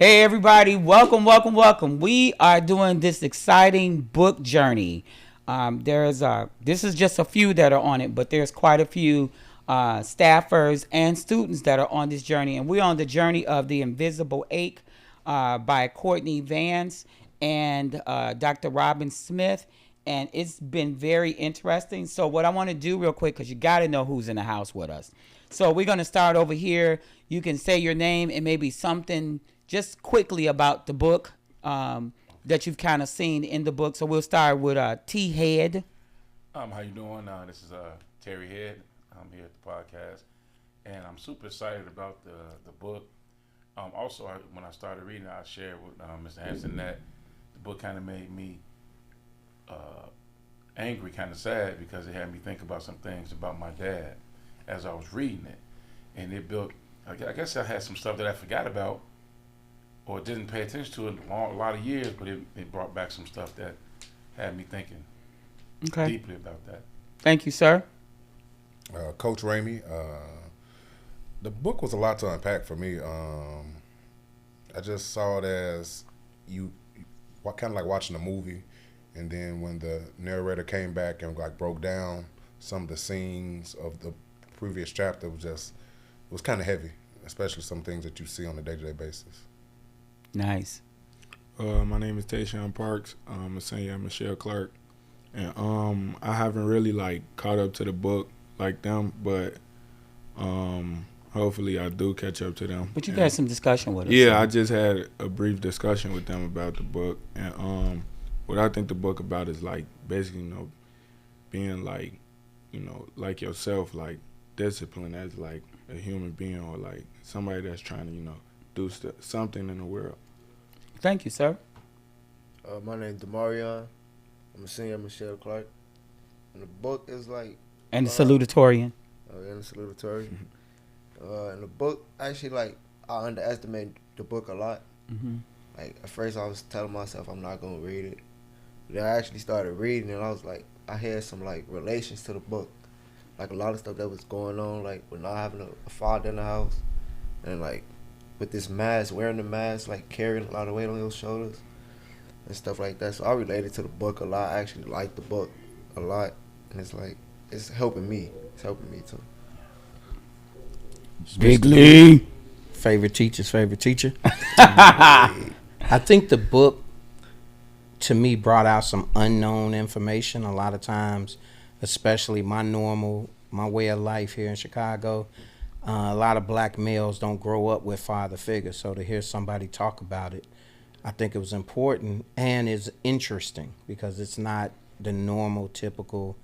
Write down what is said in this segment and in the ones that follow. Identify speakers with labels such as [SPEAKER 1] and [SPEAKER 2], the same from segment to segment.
[SPEAKER 1] Hey everybody, welcome. We are doing this exciting book journey. This is just a few that are on it, but there's quite a few staffers and students that are on this journey. And we're on the journey of The Invisible Ache by Courtney Vance and Dr. Robin Smith. And it's been very interesting. So what I want to do real quick, because you got to know who's in the house with us. So we're going to start over here. You can say your name and maybe something just quickly about the book that you've kind of seen in the book. So we'll start with T Head.
[SPEAKER 2] How you doing? This is Terry Head. I'm here at the podcast, and I'm super excited about the book. Also, when I started reading it, I shared with Mr. Hanson that the book kind of made me angry, kind of sad, because it had me think about some things about my dad as I was reading it, and it built. I guess I had some stuff that I forgot about or didn't pay attention to in a lot of years, but it brought back some stuff that had me thinking deeply about that.
[SPEAKER 1] Thank you, sir.
[SPEAKER 3] Coach Ramey, the book was a lot to unpack for me. I just saw it as you kind of like watching a movie, and then when the narrator came back and like broke down some of the scenes of the previous chapter, it was kind of heavy, especially some things that you see on a day-to-day basis.
[SPEAKER 1] Nice.
[SPEAKER 4] My name is Tayshawn Parks. I'm a senior at Michelle Clark, and I haven't really like caught up to the book like them, but hopefully I do catch up to them.
[SPEAKER 1] But you had some discussion with us.
[SPEAKER 4] Yeah,
[SPEAKER 1] so.
[SPEAKER 4] I just had a brief discussion with them about the book, and what I think the book about is like basically, being like, like yourself, like discipline as like a human being or like somebody that's trying to, do something in the world.
[SPEAKER 1] Thank you, sir.
[SPEAKER 5] My name is Demarion. I'm a senior at Michelle Clark. And the book is like...
[SPEAKER 1] And the salutatorian.
[SPEAKER 5] And the salutatorian. And the book, actually, like, I underestimated the book a lot.
[SPEAKER 1] Mm-hmm.
[SPEAKER 5] Like, at first I was telling myself I'm not going to read it. Then I actually started reading, and I was like, I had some, like, relations to the book. Like, a lot of stuff that was going on, like, with not having a father in the house. And, like, with this mask, wearing the mask, like carrying a lot of weight on your shoulders and stuff like that. So I related to the book a lot. I actually like the book a lot. And it's like, it's helping me. It's helping me too.
[SPEAKER 1] Big Lee.
[SPEAKER 6] Favorite teacher's favorite teacher. I think the book, to me, brought out some unknown information. A lot of times, especially my way of life here in Chicago, a lot of black males don't grow up with father figures, so to hear somebody talk about it, I think it was important and is interesting because it's not the normal, typical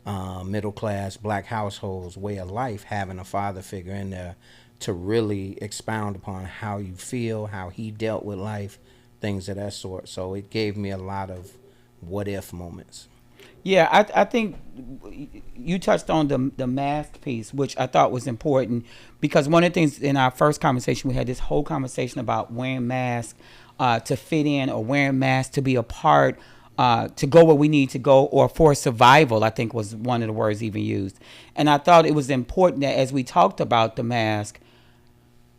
[SPEAKER 6] middle-class black households way of life, having a father figure in there to really expound upon how you feel, how he dealt with life, things of that sort. So it gave me a lot of what-if moments.
[SPEAKER 1] Yeah, I think you touched on the mask piece, which I thought was important because one of the things in our first conversation, we had this whole conversation about wearing masks to fit in or wearing masks to be a part, to go where we need to go or for survival, I think was one of the words even used. And I thought it was important that as we talked about the mask,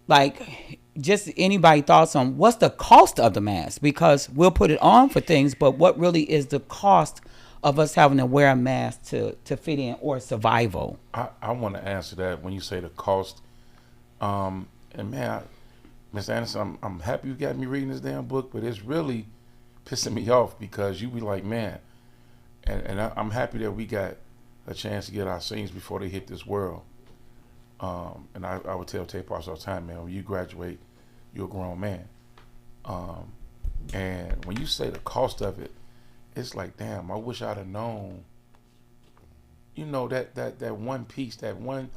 [SPEAKER 1] like just anybody thoughts on what's the cost of the mask, because we'll put it on for things, but what really is the cost of us having to wear a mask to fit in or survival?
[SPEAKER 2] I want to answer that when you say the cost. And man, Ms. Anderson, I'm happy you got me reading this damn book, but it's really pissing me off because you be like, man, and I'm happy that we got a chance to get our scenes before they hit this world. And I would tell Tay Parks all the time, man, when you graduate, you're a grown man. And when you say the cost of it, it's like, damn, I wish I'd have known, that one piece, that's what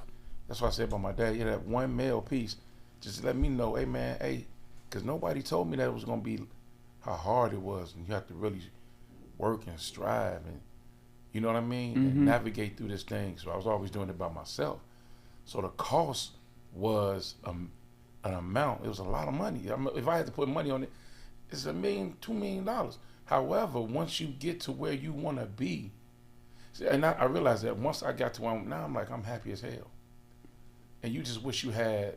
[SPEAKER 2] I said about my dad, that one male piece, just let me know, because nobody told me that it was going to be how hard it was, and you have to really work and strive, and you know what I mean, and navigate through this thing. So I was always doing it by myself. So the cost was an amount. It was a lot of money. If I had to put money on it, it's $1 million, $2 million. However, once you get to where you want to be, and I realized that once I got to where I'm like, I'm happy as hell. And you just wish you had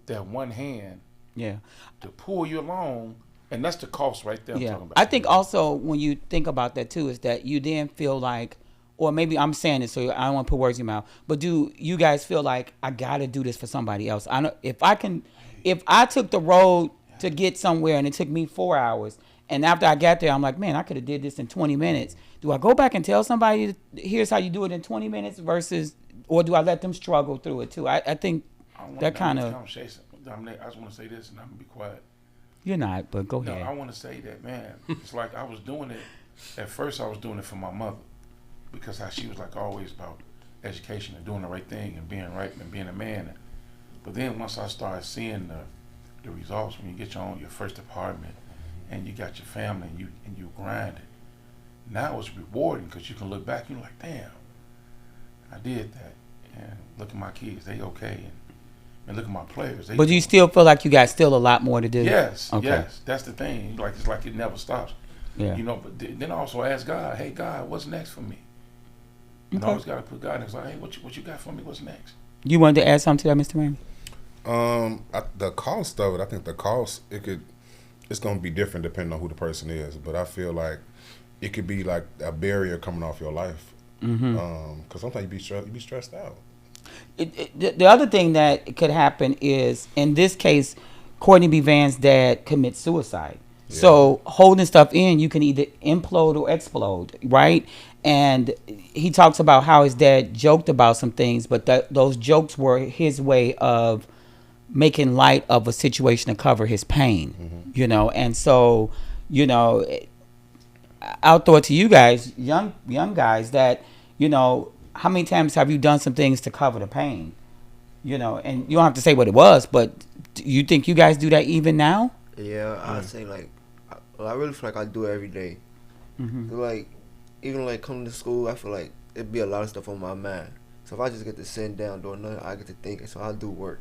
[SPEAKER 2] that one hand
[SPEAKER 1] Yeah.
[SPEAKER 2] to pull you along, and that's the cost right there. I'm
[SPEAKER 1] Yeah.
[SPEAKER 2] talking about.
[SPEAKER 1] I think also when you think about that too is that you then feel like, or maybe I'm saying it so I don't want to put words in your mouth, but do you guys feel like I gotta do this for somebody else? I know if I took the road to get somewhere and it took me 4 hours, and after I got there I'm like, man, I could have did this in 20 minutes. Do I go back and tell somebody here's how you do it in 20 minutes versus, or do I let them struggle through it too? I think
[SPEAKER 2] I don't want
[SPEAKER 1] that kind of.
[SPEAKER 2] conversation. I just want to say this, and I'm gonna be quiet.
[SPEAKER 1] You're not, but go
[SPEAKER 2] No,
[SPEAKER 1] ahead.
[SPEAKER 2] I want to say that, man. It's like I was doing it. At first, I was doing it for my mother because she was like always about education and doing the right thing and being right and being a man. But then once I started seeing the results when you get your first apartment and you got your family and you grind it, now it's rewarding because you can look back and you're like, damn, I did that. And look at my kids, they okay. And look at my players.
[SPEAKER 1] But do you still feel like you got still a lot more to do?
[SPEAKER 2] Yes,
[SPEAKER 1] Okay.
[SPEAKER 2] yes. That's the thing. Like it's like it never stops.
[SPEAKER 1] Yeah.
[SPEAKER 2] You know, but then I also ask God, hey God, what's next for me? And I
[SPEAKER 1] Okay.
[SPEAKER 2] always gotta put God next. Like, hey, what you got for me? What's next?
[SPEAKER 1] You wanted to add something to that, Mr. Raymond?
[SPEAKER 3] The cost of it, I think the cost it's gonna be different depending on who the person is. But I feel like it could be like a barrier coming off your life. Because sometimes you be stressed out.
[SPEAKER 1] The other thing that could happen is, in this case, Courtney B. Vance's dad commits suicide.
[SPEAKER 3] Yeah.
[SPEAKER 1] So holding stuff in, you can either implode or explode, right? And he talks about how his dad joked about some things, but those jokes were his way of making light of a situation to cover his pain, you know. And so, you know, I'll throw it to you guys, young guys, that, you know, how many times have you done some things to cover the pain? You know, and you don't have to say what it was, but do you think you guys do that even now?
[SPEAKER 5] Yeah, I'd say like, I really feel like I do it every day. Like, even like coming to school, I feel like it'd be a lot of stuff on my mind. So if I just get to sitting down doing nothing, I get to thinking. So I'll do work,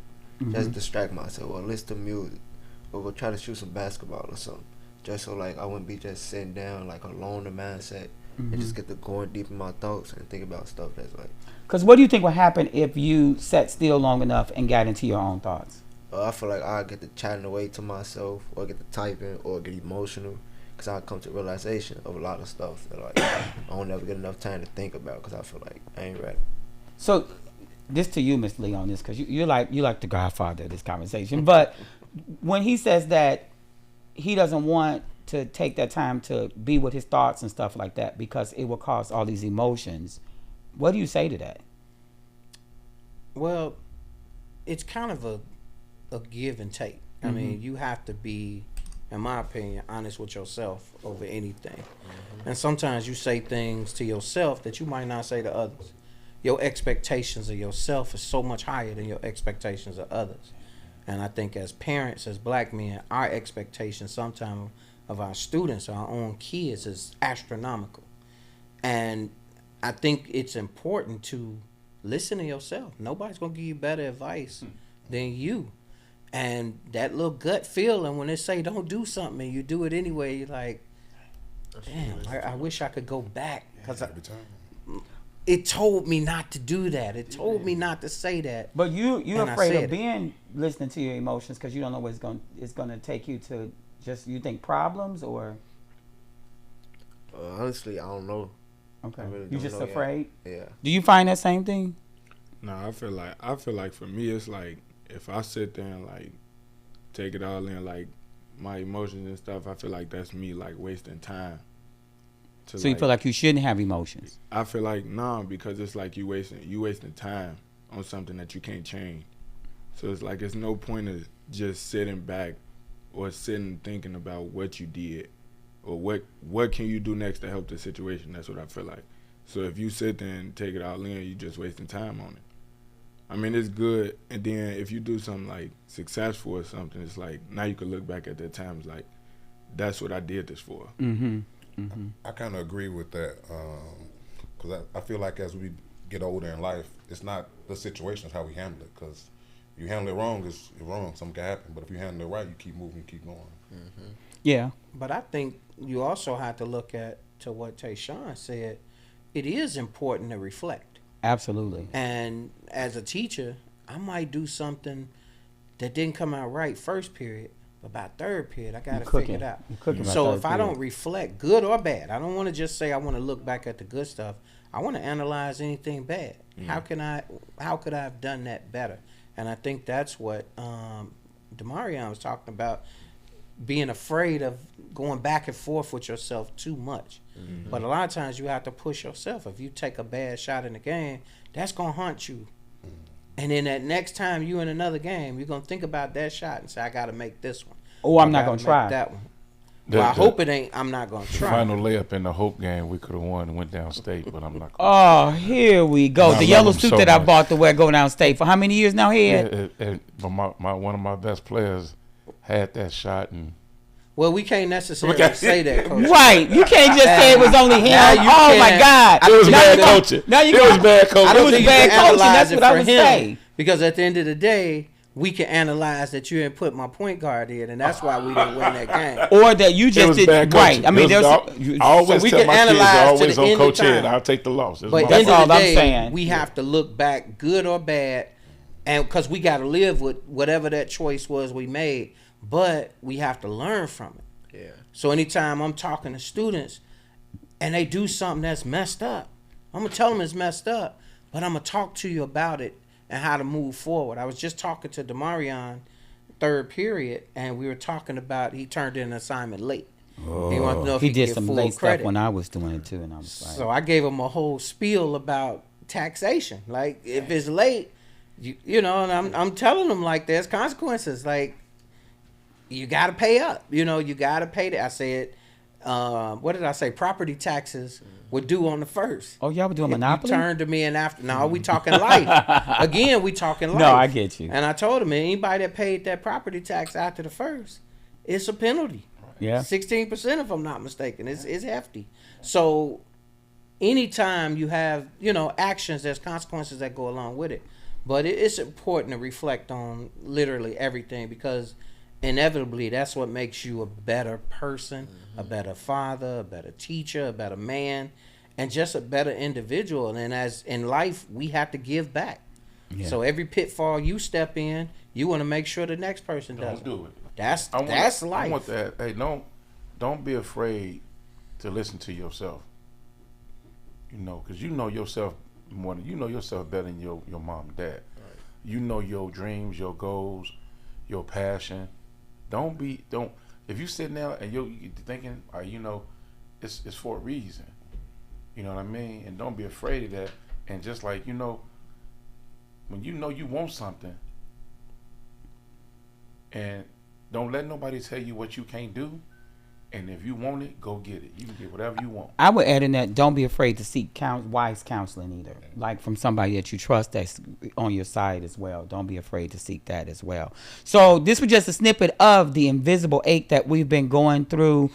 [SPEAKER 5] just distract myself, or listen to music, or go try to shoot some basketball or something. Just so like I wouldn't be just sitting down like alone in mindset, and just get to going deep in my thoughts and think about stuff that's like.
[SPEAKER 1] Because what do you think would happen if you sat still long enough and got into your own thoughts?
[SPEAKER 5] I feel like I get to chatting away to myself, or get to typing, or get emotional, because I come to realization of a lot of stuff that like I don't ever get enough time to think about, because I feel like I ain't ready.
[SPEAKER 1] So, this to you, Miss Lee, on this, because you're like the godfather of this conversation. But when he says that he doesn't want to take that time to be with his thoughts and stuff like that because it will cause all these emotions, what do you say to that?
[SPEAKER 6] Well, it's kind of a give and take. I mean, you have to be, in my opinion, honest with yourself over anything. And sometimes you say things to yourself that you might not say to others. Your expectations of yourself is so much higher than your expectations of others. And I think as parents, as black men, our expectations sometimes of our students, our own kids, is astronomical. And I think it's important to listen to yourself. Nobody's going to give you better advice than you. And that little gut feeling when they say don't do something and you do it anyway, you're like, damn, I wish I could go back. Because it told me not to do that. It told me not to say that.
[SPEAKER 1] But you're
[SPEAKER 6] And I
[SPEAKER 1] afraid
[SPEAKER 6] said
[SPEAKER 1] of being listening to your emotions because you don't know what it's going to take you to. Just, you think problems, or
[SPEAKER 5] Honestly, I don't know.
[SPEAKER 1] okay,
[SPEAKER 5] I really
[SPEAKER 1] you
[SPEAKER 5] don't
[SPEAKER 1] just
[SPEAKER 5] know yet.
[SPEAKER 1] afraid?
[SPEAKER 5] Yeah.
[SPEAKER 1] Do you find that same thing?
[SPEAKER 4] No, I feel like for me it's like if I sit there and like take it all in, like my emotions and stuff, I feel like that's me like wasting time.
[SPEAKER 1] So you feel like you shouldn't have emotions?
[SPEAKER 4] I feel like no, because it's like you wasting time on something that you can't change. So it's like it's no point of just sitting back or sitting thinking about what you did or what can you do next to help the situation. That's what I feel like. So if you sit there and take it all in, you're just wasting time on it. I mean, it's good, and then if you do something like successful or something, it's like now you can look back at that time, it's like that's what I did this for.
[SPEAKER 3] I kind of agree with that because I feel like as we get older in life, it's not the situation, it's how we handle it. Because if you handle it wrong, it's wrong. Something can happen. But if you handle it right, you keep moving, you keep going.
[SPEAKER 1] Yeah.
[SPEAKER 6] But I think you also have to look at, to what Tayshawn said, it is important to reflect.
[SPEAKER 1] Absolutely.
[SPEAKER 6] And as a teacher, I might do something that didn't come out right first period, but by third period, I got to
[SPEAKER 1] cooking.
[SPEAKER 6] figure it out.
[SPEAKER 1] You cooking by
[SPEAKER 6] So
[SPEAKER 1] third
[SPEAKER 6] if I don't
[SPEAKER 1] period.
[SPEAKER 6] reflect, good or bad, I don't want to just say I want to look back at the good stuff. I want to analyze anything bad. How could I have done that better? And I think that's what Demarion was talking about, being afraid of going back and forth with yourself too much. But a lot of times you have to push yourself. If you take a bad shot in the game, that's going to haunt you. And then that next time you in another game, you're going to think about that shot and say, I got to make this one.
[SPEAKER 1] Oh, I'm
[SPEAKER 6] I
[SPEAKER 1] not
[SPEAKER 6] gotta
[SPEAKER 1] going to
[SPEAKER 6] make
[SPEAKER 1] try.
[SPEAKER 6] that one.
[SPEAKER 2] The-
[SPEAKER 6] Well, I
[SPEAKER 2] the
[SPEAKER 6] hope it ain't. I'm not going to try.
[SPEAKER 2] Final layup in the Hope game, we could have won and went downstate, but I'm not.
[SPEAKER 1] Oh, here we go.
[SPEAKER 2] I
[SPEAKER 1] The
[SPEAKER 2] love
[SPEAKER 1] yellow
[SPEAKER 2] him
[SPEAKER 1] suit
[SPEAKER 2] so
[SPEAKER 1] that I
[SPEAKER 2] much.
[SPEAKER 1] bought to wear go downstate for how many years now, Head?
[SPEAKER 2] But one of my best players had that shot, and
[SPEAKER 6] Well, we can't necessarily say that, Coach.
[SPEAKER 1] Right. You can't just say it was only him.
[SPEAKER 6] Now you
[SPEAKER 1] Oh, my
[SPEAKER 6] can't.
[SPEAKER 1] God.
[SPEAKER 6] It was
[SPEAKER 1] Now
[SPEAKER 6] bad
[SPEAKER 1] you gonna-
[SPEAKER 2] coaching.
[SPEAKER 1] Now you
[SPEAKER 2] It was
[SPEAKER 1] gonna-
[SPEAKER 2] bad coaching.
[SPEAKER 6] I
[SPEAKER 1] It
[SPEAKER 6] don't
[SPEAKER 1] was
[SPEAKER 6] think you
[SPEAKER 1] bad
[SPEAKER 6] can
[SPEAKER 1] coaching.
[SPEAKER 6] analyze
[SPEAKER 1] That's
[SPEAKER 6] it
[SPEAKER 1] what I
[SPEAKER 6] for
[SPEAKER 1] would
[SPEAKER 6] him,
[SPEAKER 1] say.
[SPEAKER 6] because at the end of the day, we can analyze that you didn't put my point guard in, and that's why we didn't win that game.
[SPEAKER 1] Or that you
[SPEAKER 2] it
[SPEAKER 1] just
[SPEAKER 2] was
[SPEAKER 1] did
[SPEAKER 2] bad
[SPEAKER 1] right.
[SPEAKER 2] coaching.
[SPEAKER 1] I mean,
[SPEAKER 2] It was
[SPEAKER 1] there's
[SPEAKER 2] I always
[SPEAKER 6] so we
[SPEAKER 2] tell
[SPEAKER 6] can
[SPEAKER 2] my kids,
[SPEAKER 6] analyze to
[SPEAKER 2] always
[SPEAKER 6] the
[SPEAKER 2] on
[SPEAKER 6] end of
[SPEAKER 2] Coach Head.
[SPEAKER 6] time.
[SPEAKER 2] I'll take the loss. It's
[SPEAKER 6] But
[SPEAKER 2] my
[SPEAKER 6] at the end
[SPEAKER 1] That's all
[SPEAKER 6] of the
[SPEAKER 1] I'm
[SPEAKER 6] day,
[SPEAKER 1] saying.
[SPEAKER 6] we have to look back, good or bad, and because we got to live with whatever that choice was we made, but we have to learn from it.
[SPEAKER 5] Yeah.
[SPEAKER 6] So anytime I'm talking to students and they do something that's messed up, I'm gonna tell them it's messed up, but I'm gonna talk to you about it and how to move forward. I was just talking to Demarion third period, and we were talking about he turned in an assignment late. He wanted to know if
[SPEAKER 1] He
[SPEAKER 6] he
[SPEAKER 1] did
[SPEAKER 6] could
[SPEAKER 1] some
[SPEAKER 6] get full
[SPEAKER 1] late stuff
[SPEAKER 6] credit.
[SPEAKER 1] when I was doing it too, and I was like,
[SPEAKER 6] So I gave him a whole spiel about taxation. Like if it's late, you know, and I'm telling them like there's consequences. Like you got to pay up. You know, you got to pay that. I said, what did I say? Property taxes were due on the 1st.
[SPEAKER 1] "Oh, y'all were doing
[SPEAKER 6] If
[SPEAKER 1] Monopoly?"
[SPEAKER 6] you turn to me and after, no, we talking life. Again, we talking life.
[SPEAKER 1] No, I get you.
[SPEAKER 6] And I told him, anybody that paid that property tax after the 1st, it's a penalty.
[SPEAKER 1] Yeah.
[SPEAKER 6] 16%, if I'm not mistaken. It's hefty. So anytime you have, you know, actions, there's consequences that go along with it. But it's important to reflect on literally everything, because inevitably that's what makes you a better person, a better father, a better teacher, a better man, and just a better individual. And as in life, we have to give back.
[SPEAKER 1] Yeah.
[SPEAKER 6] So every pitfall you step in, you want to make sure the next person does.
[SPEAKER 2] Don't do it.
[SPEAKER 6] That's
[SPEAKER 2] I want,
[SPEAKER 6] that's life.
[SPEAKER 2] I want that. Hey, don't be afraid to listen to yourself. You know, because you know yourself more than you know yourself better than your mom and dad. Right. You know your dreams, your goals, your passion. Don't. If you sitting there and you're thinking, you know, it's for a reason. You know what I mean? And don't be afraid of that. And just like, you know, when you know you want something, and don't let nobody tell you what you can't do. And if you want it, go get it. You can get whatever you want.
[SPEAKER 1] I would add in that, don't be afraid to seek wise counseling either. Like from somebody that you trust that's on your side as well. Don't be afraid to seek that as well. So this was just a snippet of the invisible ache that we've been going through.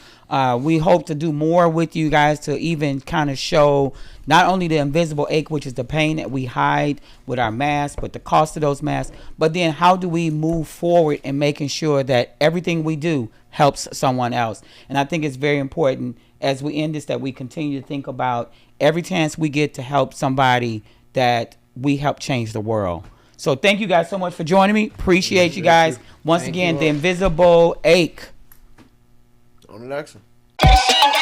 [SPEAKER 1] We hope to do more with you guys to even kind of show not only the invisible ache, which is the pain that we hide with our masks, but the cost of those masks, but then how do we move forward in making sure that everything we do helps someone else. And I think it's very important as we end this that we continue to think about every chance we get to help somebody, that we help change the world. So thank you guys so much for joining me. Appreciate you guys. Once
[SPEAKER 6] Thank
[SPEAKER 1] again,
[SPEAKER 6] you
[SPEAKER 1] the
[SPEAKER 6] all.
[SPEAKER 1] invisible ache.
[SPEAKER 5] On the next one.
[SPEAKER 7] Dismantle.